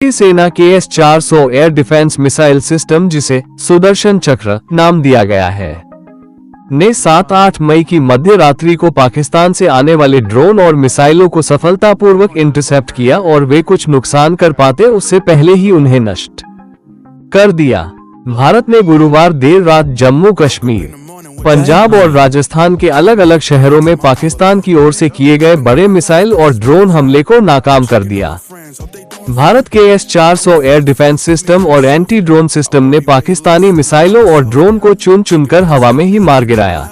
सेना के S-400 air defence missile system, जिसे सुदर्शन चक्र नाम दिया गया है, ने 7-8 मई की मध्य रात्रि को पाकिस्तान से आने वाले ड्रोन और मिसाइलों को सफलतापूर्वक इंटरसेप्ट किया और वे कुछ नुकसान कर पाते उससे पहले ही उन्हें नष्ट कर दिया। भारत ने गुरुवार देर रात जम्मू कश्मीर, पंजाब और राजस्थान के अलग अलग शहरों में पाकिस्तान की ओर से किए गए बड़े मिसाइल और ड्रोन हमले को नाकाम कर दिया। भारत के S-400 एयर डिफेंस सिस्टम और एंटी ड्रोन सिस्टम ने पाकिस्तानी मिसाइलों और ड्रोन को चुन चुनकर हवा में ही मार गिराया।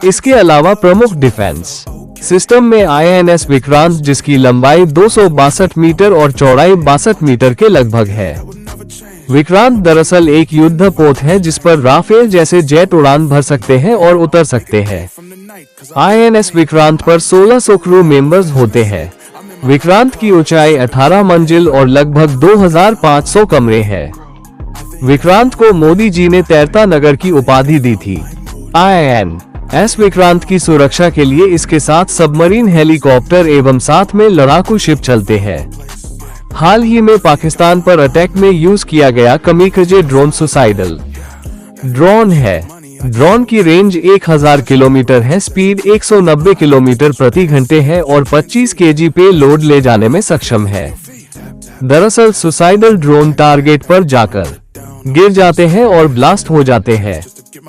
इसके अलावा प्रमुख डिफेंस सिस्टम में INS विक्रांत, जिसकी लंबाई 262 मीटर और चौड़ाई 62 मीटर के लगभग है। विक्रांत दरअसल एक युद्ध पोत है जिस पर राफेल जैसे जेट उड़ान भर सकते हैं और उतर सकते हैं। INS विक्रांत पर 1600 क्रू मेंबर्स होते हैं। विक्रांत की ऊंचाई 18 मंजिल और लगभग 2500 कमरे हैं। विक्रांत को मोदी जी ने तैरता नगर की उपाधि दी थी। INS विक्रांत की सुरक्षा के लिए इसके साथ सबमरीन हेलीकॉप्टर एवं साथ में लड़ाकू शिप चलते हैं। हाल ही में पाकिस्तान पर अटैक में यूज किया गया कमिकजे ड्रोन सुसाइडल ड्रोन है। ड्रोन की रेंज 1000 किलोमीटर है, स्पीड 190 किलोमीटर प्रति घंटे है और 25 kg पे लोड ले जाने में सक्षम है। दरअसल सुसाइडल ड्रोन टारगेट पर जाकर गिर जाते हैं और ब्लास्ट हो जाते हैं।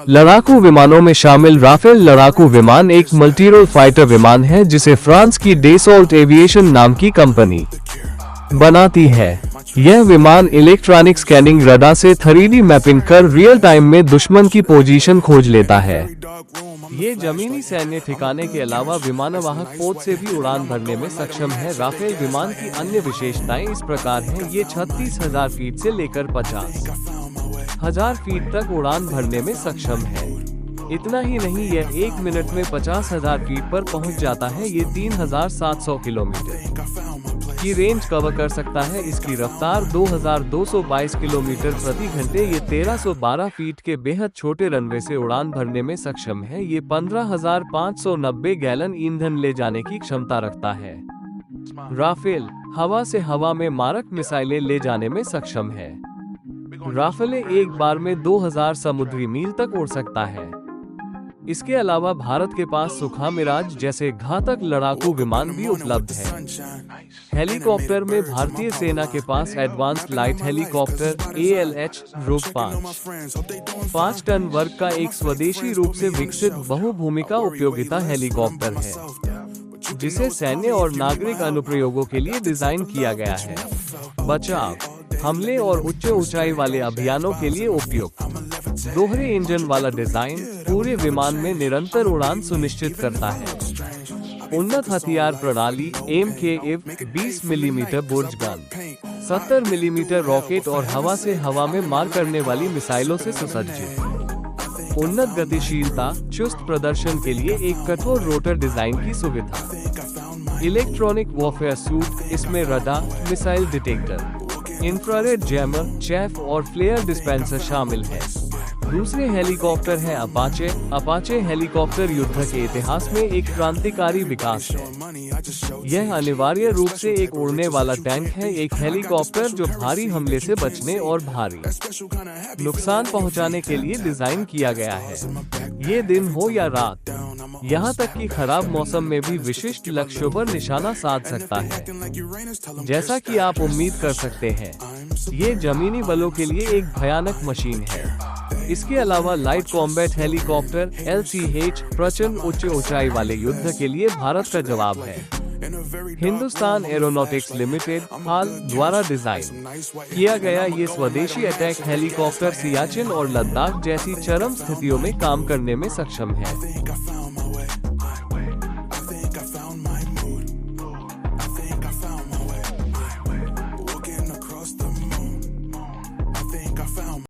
लड़ाकू विमानों में शामिल राफेल लड़ाकू विमान एक मल्टीरोल फाइटर विमान है जिसे फ्रांस की डेसॉल्ट एविएशन नाम की कंपनी बनाती है। यह विमान इलेक्ट्रॉनिक स्कैनिंग रडार से 3D मैपिंग कर रियल टाइम में दुश्मन की पोजीशन खोज लेता है। ये जमीनी सैन्य ठिकाने के अलावा विमानवाहक पोत से भी उड़ान भरने में सक्षम है। राफेल विमान की अन्य विशेषताएं इस प्रकार हैं। ये 36,000 फीट से लेकर 50,000 फीट तक उड़ान भरने में सक्षम है। इतना ही नहीं, यह 1 मिनट में 50,000 फीट पर पहुंच जाता है। ये 3,700 किलोमीटर की रेंज कवर कर सकता है। इसकी रफ्तार 2222 किलोमीटर प्रति घंटे। ये 1312 फीट के बेहद छोटे रनवे से उड़ान भरने में सक्षम है। ये 15,590 गैलन ईंधन ले जाने की क्षमता रखता है। राफेल हवा से हवा में मारक मिसाइलें ले जाने में सक्षम है। राफेल एक बार में 2000 समुद्री मील तक उड़ सकता है। इसके अलावा भारत के पास सुखा मिराज जैसे घातक लड़ाकू विमान भी उपलब्ध है। हेलीकॉप्टर में भारतीय सेना के पास advanced light helicopter ALH group 5 ton वर्ग का एक स्वदेशी रूप से विकसित बहुभूमिका उपयोगिता हेलीकॉप्टर है, जिसे सैन्य और नागरिक अनुप्रयोगों के लिए डिजाइन किया गया है। बचाव, हमले और उच्च ऊंचाई वाले अभियानों के लिए उपयुक्त। दोहरे इंजन वाला डिजाइन पूरे विमान में निरंतर उड़ान सुनिश्चित करता है। उन्नत हथियार प्रणाली MKF 20 मिलीमीटर बुर्ज गन, 70 मिलीमीटर रॉकेट और हवा से हवा में मार करने वाली मिसाइलों से सुसज्जित। उन्नत गतिशीलता, चुस्त प्रदर्शन के लिए एक कठोर रोटर डिजाइन की सुविधा। इलेक्ट्रॉनिक वॉरफेयर सूट, इसमें radar, missile detector, infrared jammer, chaff और फ्लेयर डिस्पेंसर शामिल है। दूसरे हेलीकॉप्टर है अपाचे। अपाचे हेलीकॉप्टर युद्ध के इतिहास में एक क्रांतिकारी विकास है। यह अनिवार्य रूप से एक उड़ने वाला टैंक है, एक हेलीकॉप्टर जो भारी हमले से बचने और भारी नुकसान पहुंचाने के लिए डिजाइन किया गया है। ये दिन हो या रात, यहाँ तक कि खराब मौसम में भी विशिष्ट लक्ष्यों पर निशाना साध सकता है। जैसा कि आप उम्मीद कर सकते हैं, ये जमीनी बलों के लिए एक भयानक मशीन है। इसके अलावा लाइट कॉम्बैट हेलीकॉप्टर LCH प्रचंड उच्च ऊंचाई वाले युद्ध के लिए भारत का जवाब है। हिंदुस्तान एरोनॉटिक्स लिमिटेड हाल द्वारा डिजाइन किया गया ये स्वदेशी अटैक हेलीकॉप्टर सियाचिन और लद्दाख जैसी चरम स्थितियों में काम करने में सक्षम है।